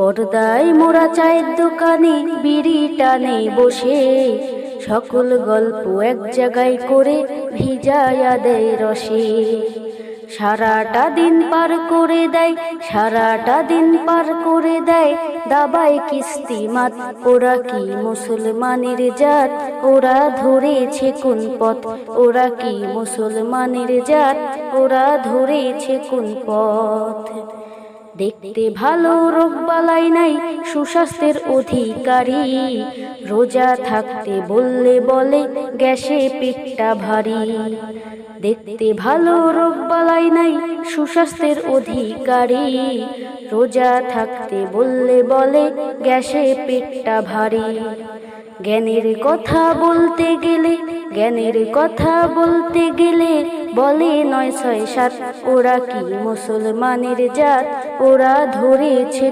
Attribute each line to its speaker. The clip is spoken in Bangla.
Speaker 1: পর্দায় মোরা চায়ের দোকানে বিড়ি টানে বসে, সকল গল্প এক জায়গায় করে ভিজায়া দেয় রসে। সারাটা দিন পার করে দেয়, সারাটা দিন পার করে দেয় দাবায় কিস্তি মাত। ওরা কি মুসলমানের জাত, ওরা ধরেছে কোন পথ? ওরা কি মুসলমানের জাত, ওরা ধরেছে কোন পথ? দেখতে ভালো, রোগ বালাই নাই, সুস্বাস্থ্যের অধিকারী, রোজা থাকতে বললে বলে গ্যাসে পেটটা ভারী। দেখতে ভালো, রোগ বালাই নাই, সুস্বাস্থ্যের অধিকারী, রোজা থাকতে বললে বলে গ্যাসে পেটটা ভারী। জ্ঞানের কথা বলতে গেলে, জ্ঞানের কথা বলতে গেলে বলে ৯ ৬ ৭। ওরা কি মুসলমানের জাত, ওরা ধরেছে